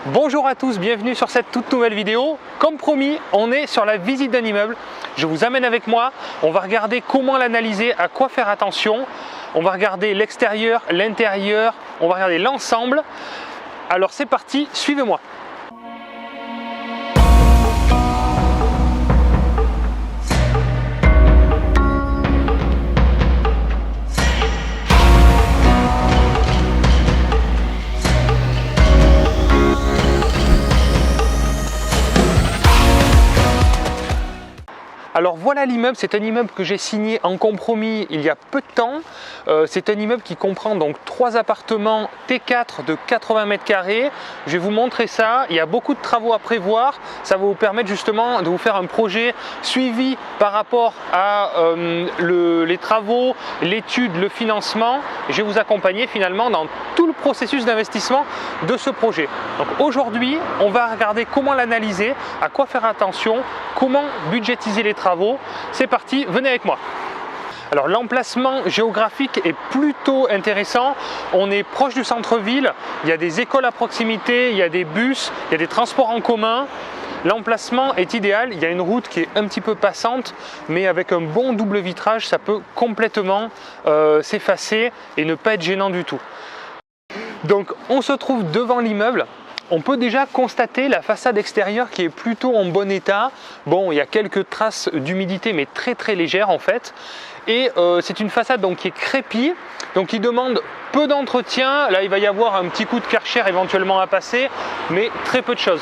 Bonjour à tous, bienvenue sur cette toute nouvelle vidéo. Comme promis, on est sur la visite d'un immeuble. Je vous amène avec moi, on va regarder comment l'analyser, à quoi faire attention. On va regarder l'extérieur, l'intérieur, on va regarder l'ensemble. Alors c'est parti, suivez-moi. Alors voilà l'immeuble, c'est un immeuble que j'ai signé en compromis il y a peu de temps. C'est un immeuble qui comprend donc 3 appartements T4 de 80 mètres carrés. Je vais vous montrer ça, il y a beaucoup de travaux à prévoir. Ça va vous permettre justement de vous faire un projet suivi par rapport à les travaux, l'étude, le financement. Je vais vous accompagner finalement dans tout le processus d'investissement de ce projet. Donc aujourd'hui, on va regarder comment l'analyser, à quoi faire attention, comment budgétiser les travaux. C'est parti, venez avec moi. Alors l'emplacement géographique est plutôt intéressant. On est proche du centre-ville, il y a des écoles à proximité, il y a des bus, il y a des transports en commun. L'emplacement est idéal, il y a une route qui est un petit peu passante, mais avec un bon double vitrage, ça peut complètement s'effacer et ne pas être gênant du tout. Donc on se trouve devant l'immeuble. On peut déjà constater la façade extérieure qui est plutôt en bon état. Bon, il y a quelques traces d'humidité, mais très légères en fait. Et c'est une façade donc qui est crépie, donc qui demande peu d'entretien. Là, il va y avoir un petit coup de Karcher éventuellement à passer, mais très peu de choses.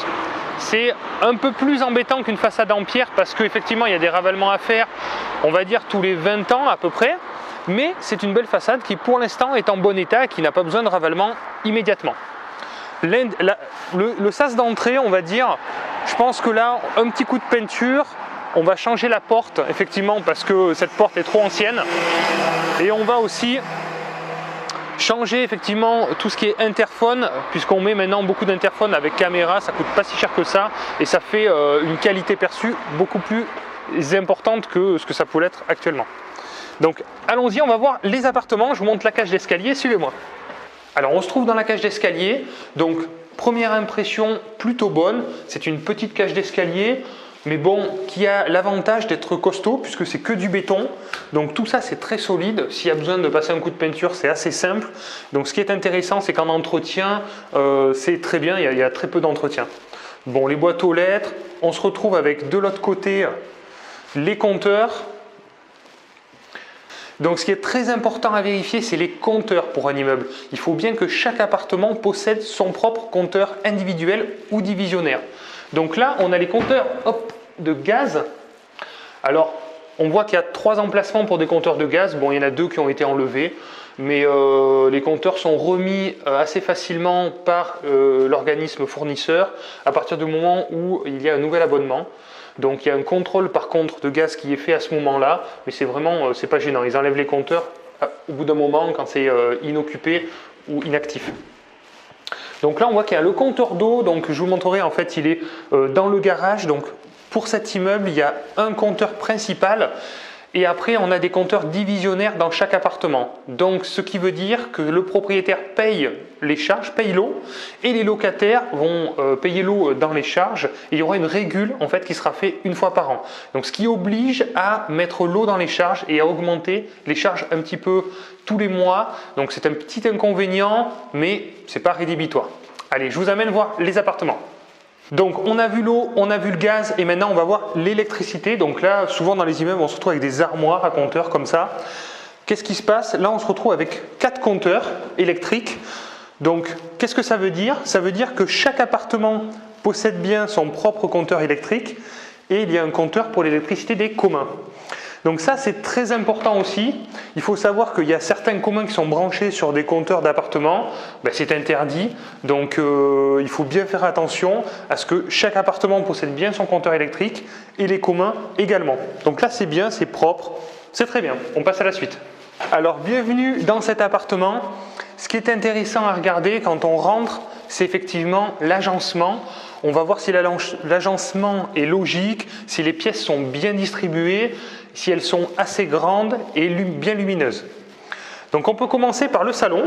C'est un peu plus embêtant qu'une façade en pierre parce qu'effectivement, il y a des ravalements à faire, on va dire tous les 20 ans à peu près. Mais c'est une belle façade qui pour l'instant est en bon état et qui n'a pas besoin de ravalement immédiatement. Le sas d'entrée, on va dire, je pense que là, un petit coup de peinture, on va changer la porte, effectivement, parce que cette porte est trop ancienne. Et on va aussi changer effectivement tout ce qui est interphone, puisqu'on met maintenant beaucoup d'interphones avec caméra, ça coûte pas si cher que ça, et ça fait une qualité perçue beaucoup plus importante que ce que ça pouvait être actuellement. Donc allons-y, on va voir les appartements, je vous montre la cage d'escalier, suivez-moi. Alors on se trouve dans la cage d'escalier, donc première impression plutôt bonne, c'est une petite cage d'escalier, mais bon, qui a l'avantage d'être costaud puisque c'est que du béton, donc tout ça c'est très solide, s'il y a besoin de passer un coup de peinture c'est assez simple, donc ce qui est intéressant c'est qu'en entretien c'est très bien, il y a très peu d'entretien. Bon, les boîtes aux lettres, on se retrouve avec de l'autre côté les compteurs. Donc ce qui est très important à vérifier, c'est les compteurs pour un immeuble. Il faut bien que chaque appartement possède son propre compteur individuel ou divisionnaire. Donc là, on a les compteurs de gaz. Alors, on voit qu'il y a 3 emplacements pour des compteurs de gaz. Bon, il y en a 2 qui ont été enlevés, mais les compteurs sont remis assez facilement par l'organisme fournisseur à partir du moment où il y a un nouvel abonnement. Donc il y a un contrôle par contre de gaz qui est fait à ce moment-là, mais c'est vraiment, c'est pas gênant. Ils enlèvent les compteurs au bout d'un moment quand c'est inoccupé ou inactif. Donc là on voit qu'il y a le compteur d'eau, donc je vous montrerai en fait il est dans le garage. Donc pour cet immeuble il y a un compteur principal. Et après, on a des compteurs divisionnaires dans chaque appartement. Donc, ce qui veut dire que le propriétaire paye les charges, paye l'eau, et les locataires vont payer l'eau dans les charges. Et il y aura une régule en fait qui sera faite une fois par an. Donc, ce qui oblige à mettre l'eau dans les charges et à augmenter les charges un petit peu tous les mois. Donc, c'est un petit inconvénient, mais c'est pas rédhibitoire. Allez, je vous amène voir les appartements. Donc on a vu l'eau, on a vu le gaz et maintenant on va voir l'électricité. Donc là, souvent dans les immeubles, on se retrouve avec des armoires à compteurs comme ça. Qu'est-ce qui se passe? Là, on se retrouve avec 4 compteurs électriques. Donc qu'est-ce que ça veut dire? Ça veut dire que chaque appartement possède bien son propre compteur électrique et il y a un compteur pour l'électricité des communs. Donc ça c'est très important aussi. Il faut savoir qu'il y a certains communs qui sont branchés sur des compteurs d'appartements. C'est interdit. Donc il faut bien faire attention à ce que chaque appartement possède bien son compteur électrique et les communs également. Donc là c'est bien, c'est propre, c'est très bien. On passe à la suite. Alors bienvenue dans cet appartement. Ce qui est intéressant à regarder quand on rentre, c'est effectivement l'agencement. On va voir si l'agencement est logique, si les pièces sont bien distribuées, si elles sont assez grandes et bien lumineuses. Donc on peut commencer par le salon.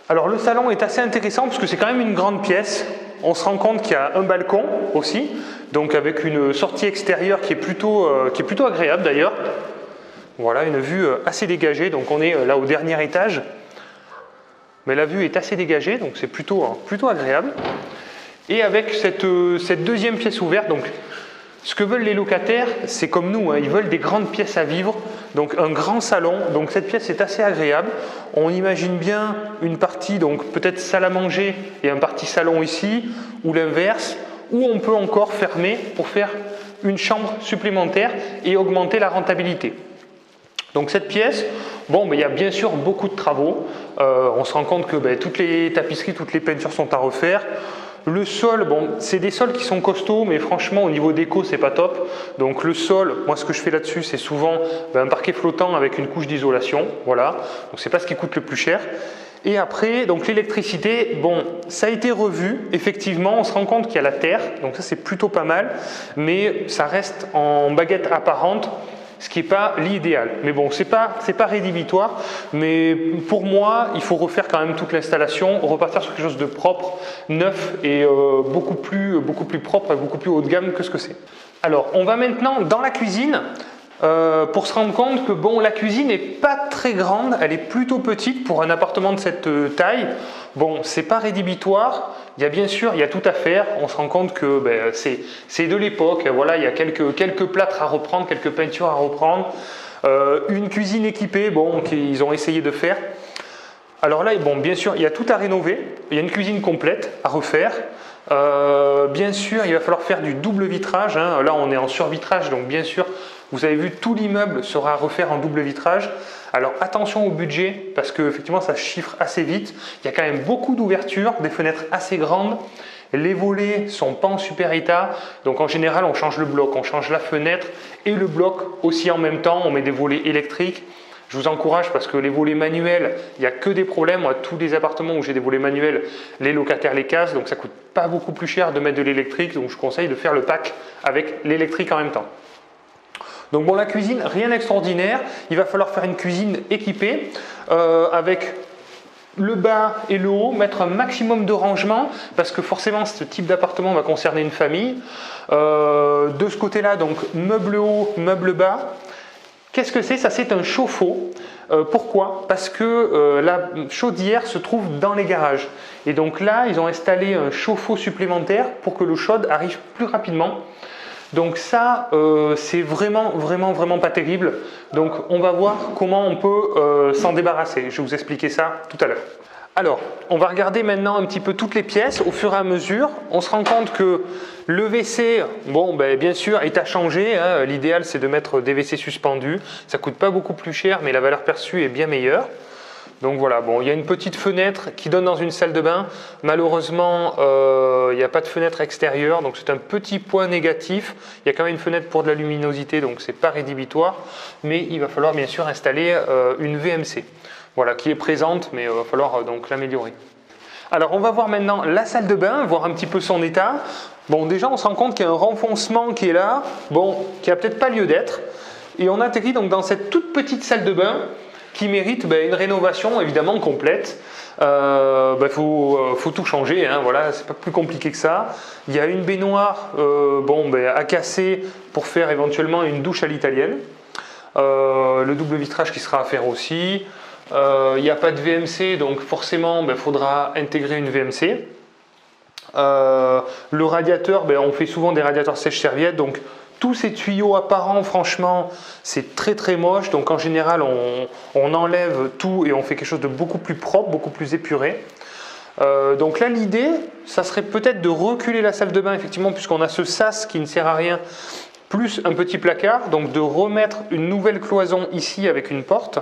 Alors le salon est assez intéressant parce que c'est quand même une grande pièce. On se rend compte qu'il y a un balcon aussi, donc avec une sortie extérieure qui est plutôt agréable d'ailleurs. Voilà, une vue assez dégagée, donc on est là au dernier étage. Mais la vue est assez dégagée, donc c'est plutôt agréable. Et avec cette deuxième pièce ouverte, donc ce que veulent les locataires, c'est comme nous, hein, ils veulent des grandes pièces à vivre, donc un grand salon. Donc cette pièce est assez agréable. On imagine bien une partie, donc peut-être salle à manger et un partie salon ici, ou l'inverse, ou on peut encore fermer pour faire une chambre supplémentaire et augmenter la rentabilité. Donc cette pièce, bon, il y a bien sûr beaucoup de travaux. On se rend compte que toutes les tapisseries, toutes les peintures sont à refaire. Le sol, bon, c'est des sols qui sont costauds, mais franchement, au niveau déco, c'est pas top. Donc le sol, moi, ce que je fais là-dessus, c'est souvent un parquet flottant avec une couche d'isolation. Voilà. Donc c'est pas ce qui coûte le plus cher. Et après, donc l'électricité, bon, ça a été revu. Effectivement, on se rend compte qu'il y a la terre. Donc ça, c'est plutôt pas mal. Mais ça reste en baguette apparente, ce qui n'est pas l'idéal. Mais bon, c'est pas rédhibitoire, mais pour moi, il faut refaire quand même toute l'installation, repartir sur quelque chose de propre, neuf et beaucoup plus propre et beaucoup plus haut de gamme que ce que c'est. Alors, on va maintenant dans la cuisine pour se rendre compte que bon, la cuisine n'est pas très grande, elle est plutôt petite pour un appartement de cette taille. Bon, c'est pas rédhibitoire. Il y a bien sûr, il y a tout à faire. On se rend compte que c'est de l'époque. Voilà, il y a quelques plâtres à reprendre, quelques peintures à reprendre. Une cuisine équipée, bon, qu'ils ont essayé de faire. Alors là, bon, bien sûr, il y a tout à rénover. Il y a une cuisine complète à refaire. Bien sûr, il va falloir faire du double vitrage. Hein. Là, on est en survitrage, donc bien sûr, vous avez vu, tout l'immeuble sera à refaire en double vitrage. Alors attention au budget, parce qu'effectivement, ça chiffre assez vite. Il y a quand même beaucoup d'ouvertures, des fenêtres assez grandes. Les volets sont pas en super état, donc en général, on change le bloc, on change la fenêtre et le bloc aussi en même temps. On met des volets électriques. Je vous encourage parce que les volets manuels, il n'y a que des problèmes. Moi, tous les appartements où j'ai des volets manuels, les locataires les cassent, donc ça coûte pas beaucoup plus cher de mettre de l'électrique. Donc je conseille de faire le pack avec l'électrique en même temps. Donc bon, la cuisine, rien d'extraordinaire. Il va falloir faire une cuisine équipée avec le bas et le haut, mettre un maximum de rangement parce que forcément ce type d'appartement va concerner une famille. De ce côté-là, donc meuble haut, meuble bas. Qu'est-ce que c'est? Ça, c'est un chauffe-eau. Pourquoi? Parce que la chaudière se trouve dans les garages. Et donc là, ils ont installé un chauffe-eau supplémentaire pour que l'eau chaude arrive plus rapidement. Donc ça, c'est vraiment pas terrible. Donc on va voir comment on peut s'en débarrasser. Je vais vous expliquer ça tout à l'heure. Alors, on va regarder maintenant un petit peu toutes les pièces au fur et à mesure. On se rend compte que le WC, bon, bien sûr, est à changer. Hein. L'idéal, c'est de mettre des WC suspendus. Ça ne coûte pas beaucoup plus cher, mais la valeur perçue est bien meilleure. Donc voilà, bon, il y a une petite fenêtre qui donne dans une salle de bain. Malheureusement, il n'y a pas de fenêtre extérieure, donc c'est un petit point négatif. Il y a quand même une fenêtre pour de la luminosité, donc c'est pas rédhibitoire. Mais il va falloir bien sûr installer une VMC. Voilà, qui est présente, mais il va falloir donc l'améliorer. Alors on va voir maintenant la salle de bain, voir un petit peu son état. Bon, déjà on se rend compte qu'il y a un renfoncement qui est là, bon, qui n'a peut-être pas lieu d'être. Et on atterrit donc dans cette toute petite salle de bain qui mérite une rénovation évidemment complète. Faut tout changer, hein, voilà, c'est pas plus compliqué que ça. Il y a une baignoire à casser pour faire éventuellement une douche à l'italienne. Le double vitrage qui sera à faire aussi. Il n'y a pas de VMC, donc forcément il faudra intégrer une VMC. Le radiateur, on fait souvent des radiateurs sèche-serviettes, donc tous ces tuyaux apparents, franchement, c'est très moche. Donc en général, on enlève tout et on fait quelque chose de beaucoup plus propre, beaucoup plus épuré. Donc là, l'idée, ça serait peut-être de reculer la salle de bain, effectivement, puisqu'on a ce sas qui ne sert à rien, plus un petit placard, donc de remettre une nouvelle cloison ici avec une porte,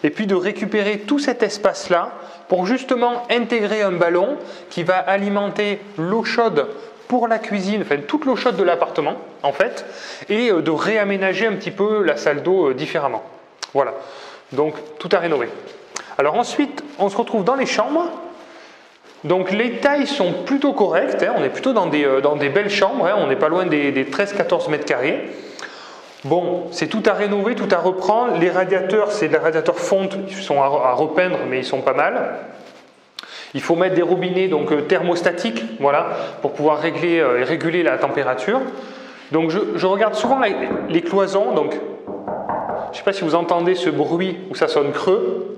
et puis de récupérer tout cet espace-là pour justement intégrer un ballon qui va alimenter l'eau chaude pour la cuisine, enfin toute l'eau chaude de l'appartement en fait, et de réaménager un petit peu la salle d'eau différemment. Voilà, donc tout à rénover. Alors ensuite, on se retrouve dans les chambres. Donc les tailles sont plutôt correctes, hein, on est plutôt dans des belles chambres, hein, on n'est pas loin des 13-14 mètres carrés. Bon, c'est tout à rénover, tout à reprendre. Les radiateurs, c'est des radiateurs fonte, ils sont à repeindre, mais ils sont pas mal. Il faut mettre des robinets donc, thermostatiques, voilà, pour pouvoir réguler la température. Donc je regarde souvent les cloisons, donc je ne sais pas si vous entendez ce bruit où ça sonne creux.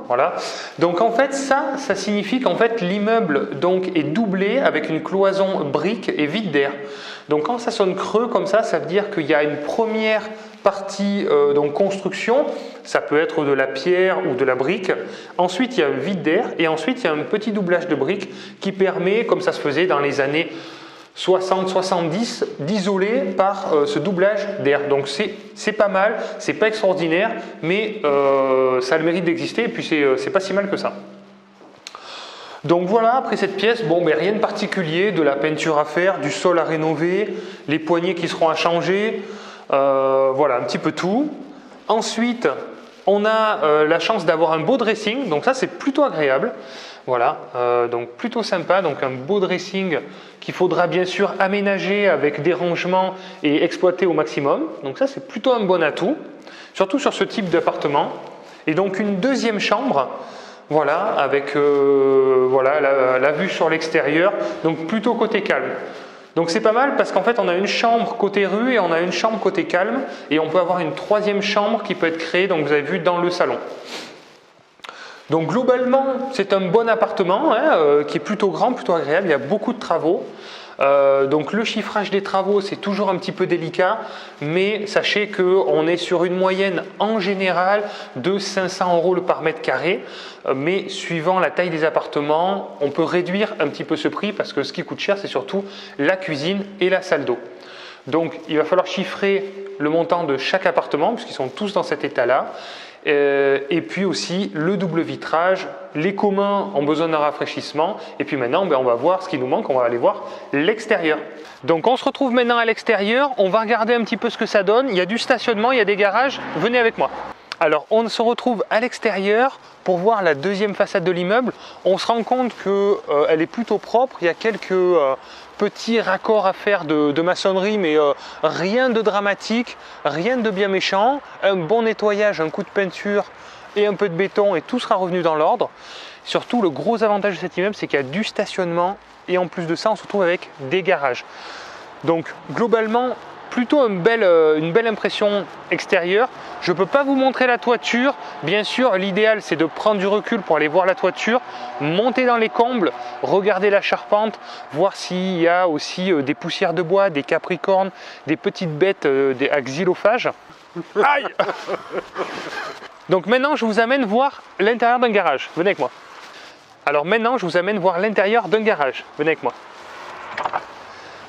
Voilà. Donc en fait ça signifie qu'en fait l'immeuble donc est doublé avec une cloison brique et vide d'air. Donc quand ça sonne creux comme ça veut dire qu'il y a une première partie donc construction, ça peut être de la pierre ou de la brique. Ensuite il y a un vide d'air et ensuite il y a un petit doublage de briques qui permet, comme ça se faisait dans les années 60-70, d'isoler par ce doublage d'air. Donc c'est pas mal, c'est pas extraordinaire, mais ça a le mérite d'exister et puis c'est pas si mal que ça. Donc voilà, après cette pièce, bon, mais rien de particulier, de la peinture à faire, du sol à rénover, les poignées qui seront à changer, voilà un petit peu tout. Ensuite, on a la chance d'avoir un beau dressing, donc ça c'est plutôt agréable. Voilà, donc plutôt sympa, donc un beau dressing qu'il faudra bien sûr aménager avec des rangements et exploiter au maximum. Donc ça c'est plutôt un bon atout, surtout sur ce type d'appartement. Et donc une deuxième chambre, voilà, avec voilà, la vue sur l'extérieur, donc plutôt côté calme. Donc c'est pas mal parce qu'en fait on a une chambre côté rue et on a une chambre côté calme et on peut avoir une troisième chambre qui peut être créée, donc vous avez vu, dans le salon. Donc globalement, c'est un bon appartement hein, qui est plutôt grand, plutôt agréable, il y a beaucoup de travaux. Donc le chiffrage des travaux, c'est toujours un petit peu délicat, mais sachez qu'on est sur une moyenne en général de 500 € le par mètre carré. Mais suivant la taille des appartements, on peut réduire un petit peu ce prix parce que ce qui coûte cher, c'est surtout la cuisine et la salle d'eau. Donc il va falloir chiffrer le montant de chaque appartement, puisqu'ils sont tous dans cet état-là. Et puis aussi le double vitrage, les communs ont besoin d'un rafraîchissement et puis maintenant on va voir ce qui nous manque, on va aller voir l'extérieur. Donc on se retrouve maintenant à l'extérieur, on va regarder un petit peu ce que ça donne, il y a du stationnement, il y a des garages, venez avec moi. Alors on se retrouve à l'extérieur pour voir la deuxième façade de l'immeuble. On se rend compte qu'elle est plutôt propre, il y a quelques petits raccords à faire de maçonnerie, mais rien de dramatique, rien de bien méchant. Un bon nettoyage, un coup de peinture et un peu de béton et tout sera revenu dans l'ordre. Surtout, le gros avantage de cet immeuble, c'est qu'il y a du stationnement et en plus de ça, on se retrouve avec des garages. Donc globalement, plutôt une belle impression extérieure. Je ne peux pas vous montrer la toiture. Bien sûr, l'idéal, c'est de prendre du recul pour aller voir la toiture, monter dans les combles, regarder la charpente, voir s'il y a aussi des poussières de bois, des capricornes, des petites bêtes à xylophages. Aïe! Donc maintenant, je vous amène voir l'intérieur d'un garage. Venez avec moi. Alors maintenant, je vous amène voir l'intérieur d'un garage. Venez avec moi.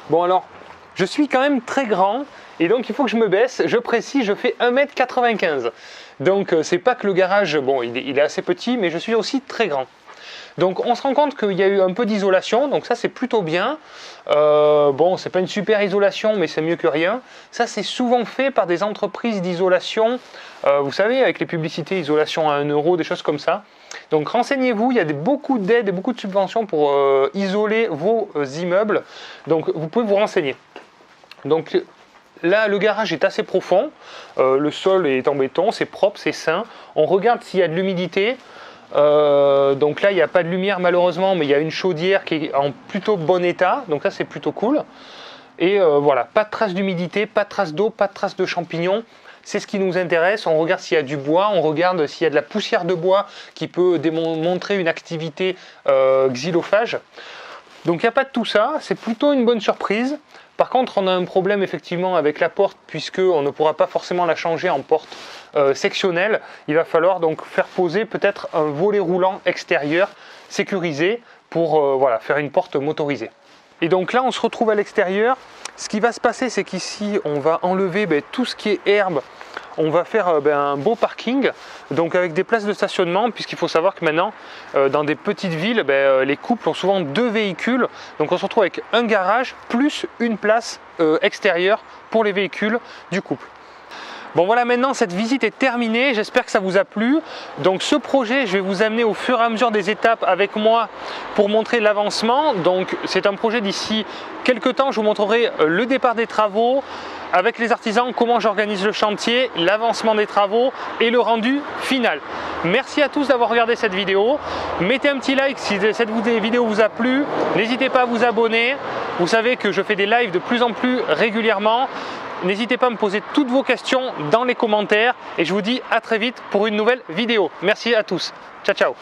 Bon alors, je suis quand même très grand et donc il faut que je me baisse. Je précise, je fais 1,95 m. Donc c'est pas que le garage, bon, il est assez petit, mais je suis aussi très grand. Donc on se rend compte qu'il y a eu un peu d'isolation, donc ça c'est plutôt bien. Bon, c'est pas une super isolation, mais c'est mieux que rien. Ça c'est souvent fait par des entreprises d'isolation, vous savez, avec les publicités isolation à 1 €, des choses comme ça. Donc renseignez-vous, il y a beaucoup d'aides et beaucoup de subventions pour isoler vos immeubles, donc vous pouvez vous renseigner. Donc là, le garage est assez profond, le sol est en béton, c'est propre, c'est sain. On regarde s'il y a de l'humidité. Donc là, il n'y a pas de lumière malheureusement, mais il y a une chaudière qui est en plutôt bon état, donc ça c'est plutôt cool. Et voilà, pas de traces d'humidité, pas de traces d'eau, pas de traces de champignons. C'est ce qui nous intéresse. On regarde s'il y a du bois, on regarde s'il y a de la poussière de bois qui peut montrer une activité xylophage. Donc il n'y a pas de tout ça, c'est plutôt une bonne surprise. Par contre, on a un problème effectivement avec la porte puisqu'on ne pourra pas forcément la changer en porte sectionnelle. Il va falloir donc faire poser peut-être un volet roulant extérieur sécurisé pour voilà, faire une porte motorisée. Et donc là, on se retrouve à l'extérieur. Ce qui va se passer, c'est qu'ici, on va enlever tout ce qui est herbe. On va faire un beau parking, donc avec des places de stationnement, puisqu'il faut savoir que maintenant, dans des petites villes, les couples ont souvent 2 véhicules. Donc on se retrouve avec un garage plus une place extérieure pour les véhicules du couple. Bon voilà, maintenant cette visite est terminée, j'espère que ça vous a plu. Donc ce projet, je vais vous amener au fur et à mesure des étapes avec moi pour montrer l'avancement. Donc c'est un projet d'ici quelques temps, je vous montrerai le départ des travaux, avec les artisans, comment j'organise le chantier, l'avancement des travaux et le rendu final. Merci à tous d'avoir regardé cette vidéo. Mettez un petit like si cette vidéo vous a plu. N'hésitez pas à vous abonner. Vous savez que je fais des lives de plus en plus régulièrement. N'hésitez pas à me poser toutes vos questions dans les commentaires et je vous dis à très vite pour une nouvelle vidéo. Merci à tous. Ciao, ciao.